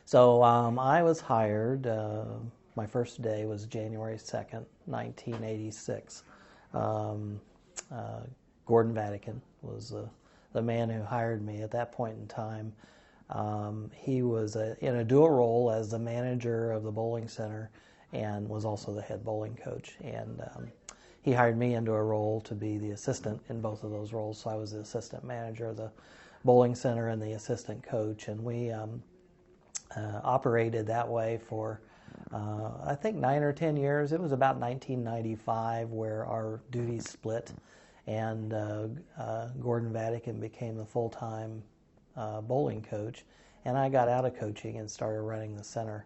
So I was hired, my first day was January 2nd, 1986. Um, uh, Gordon Vatican was the man who hired me at that point in time. He was in a dual role as the manager of the bowling center and was also the head bowling coach. And he hired me into a role to be the assistant in both of those roles. So I was the assistant manager of the bowling center and the assistant coach. And we operated that way for I think 9 or 10 years. It was about 1995 where our duties split, and Gordon Vatican became the full-time bowling coach, and I got out of coaching and started running the center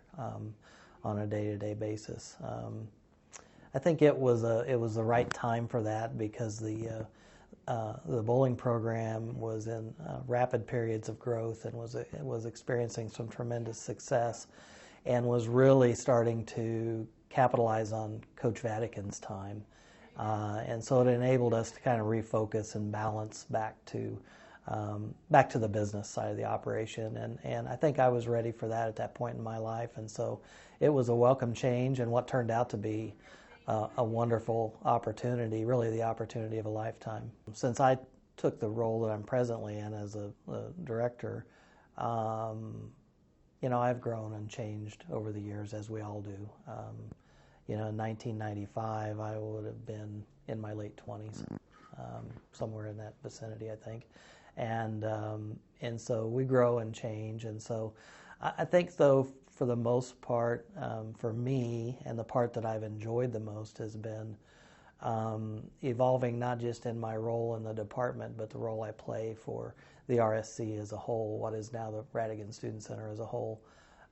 on a day-to-day basis. I think it was the right time for that because the bowling program was in rapid periods of growth and was experiencing some tremendous success, and was really starting to capitalize on Coach Vatican's time, and so it enabled us to kind of refocus and balance back to the business side of the operation, and I think I was ready for that at that point in my life, and so it was a welcome change and what turned out to be a wonderful opportunity, really the opportunity of a lifetime. Since I took the role that I'm presently in as a director, I've grown and changed over the years, as we all do. In 1995, I would have been in my late 20s, somewhere in that vicinity, I think. And so we grow and change. And so I think, though, for the most part, for me, and the part that I've enjoyed the most has been evolving not just in my role in the department, but the role I play for the RSC as a whole, what is now the Radigan Student Center as a whole.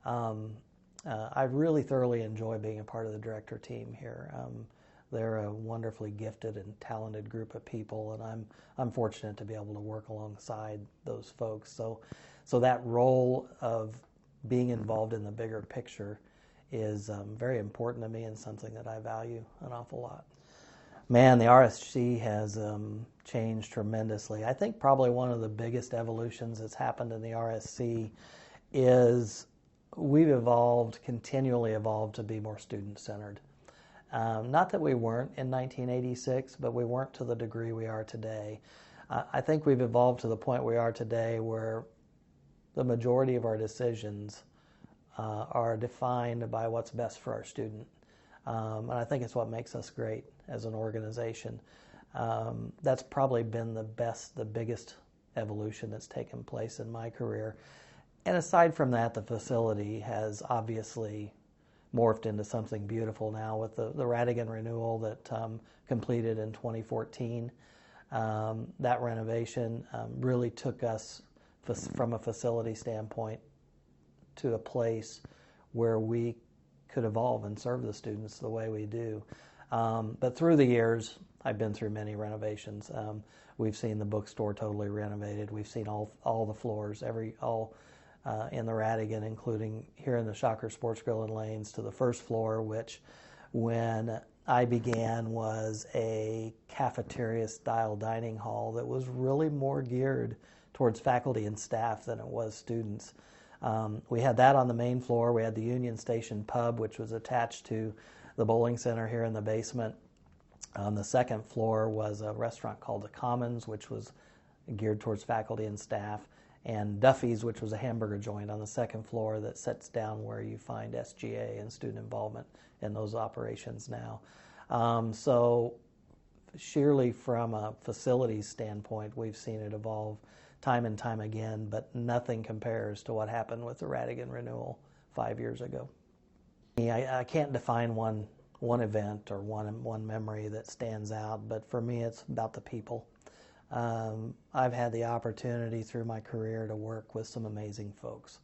I really thoroughly enjoy being a part of the director team here. They're a wonderfully gifted and talented group of people, and I'm fortunate to be able to work alongside those folks. So that role of being involved in the bigger picture is very important to me and something that I value an awful lot. Man, the RSC has changed tremendously. I think probably one of the biggest evolutions that's happened in the RSC is we've continually evolved to be more student-centered. Not that we weren't in 1986, but we weren't to the degree we are today. I think we've evolved to the point we are today where the majority of our decisions are defined by what's best for our student. And I think it's what makes us great as an organization. That's probably been the biggest evolution that's taken place in my career. And aside from that, the facility has obviously morphed into something beautiful now with the Radigan renewal that completed in 2014. That renovation really took us from a facility standpoint to a place where we could evolve and serve the students the way we do. But through the years, I've been through many renovations. We've seen the bookstore totally renovated. We've seen all the floors, in the Radigan, including here in the Shocker Sports Grill and Lanes, to the first floor, which when I began was a cafeteria-style dining hall that was really more geared towards faculty and staff than it was students. We had that on the main floor. We had the Union Station Pub, which was attached to the bowling center here in the basement. On the second floor was a restaurant called the Commons, which was geared towards faculty and staff, and Duffy's, which was a hamburger joint on the second floor that sits down where you find SGA and student involvement in those operations now. So sheerly from a facilities standpoint, we've seen it evolve time and time again, but nothing compares to what happened with the Radigan renewal 5 years ago. I can't define one event or one memory that stands out, but for me it's about the people. I've had the opportunity through my career to work with some amazing folks,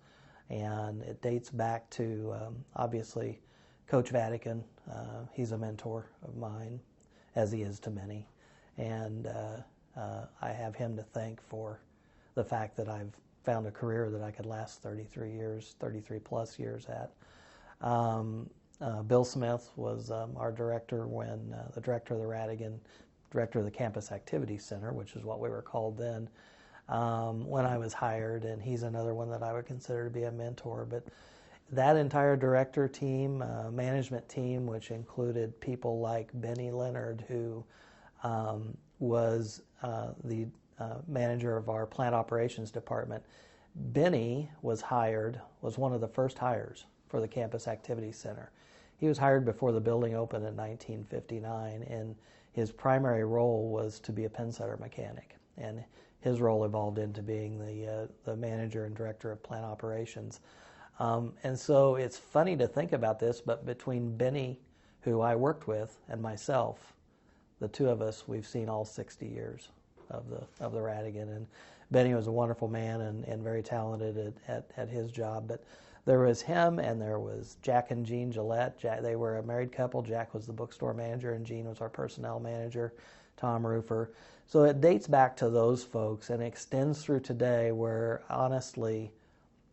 and it dates back to obviously Coach Vatican. He's a mentor of mine, as he is to many, and I have him to thank for the fact that I've found a career that I could last 33 plus years at. Bill Smith was our director when the director of the Radigan, director of the Campus Activities Center, which is what we were called then, when I was hired, and he's another one that I would consider to be a mentor. But that entire director team, management team, which included people like Benny Leonard, who was the manager of our plant operations department. Benny was one of the first hires for the Campus Activities Center. He was hired before the building opened in 1959, and his primary role was to be a pen setter mechanic. And his role evolved into being the manager and director of plant operations. And so it's funny to think about this, but between Benny, who I worked with, and myself, the two of us, we've seen all 60 years of the Radigan. And Benny was a wonderful man and very talented at his job. But there was him, and there was Jack and Jean Gillette. They were a married couple. Jack was the bookstore manager, and Jean was our personnel manager, Tom Roofer. So it dates back to those folks and extends through today, where honestly,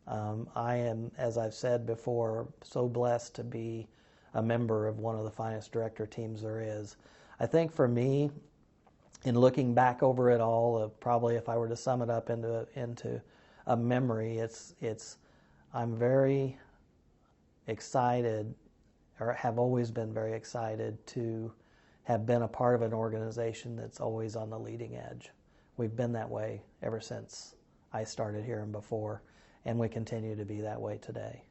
I am, as I've said before, so blessed to be a member of one of the finest director teams there is. I think for me, in looking back over it all, probably if I were to sum it up into a memory, I'm very excited, or have always been very excited, to have been a part of an organization that's always on the leading edge. We've been that way ever since I started here and before, and we continue to be that way today.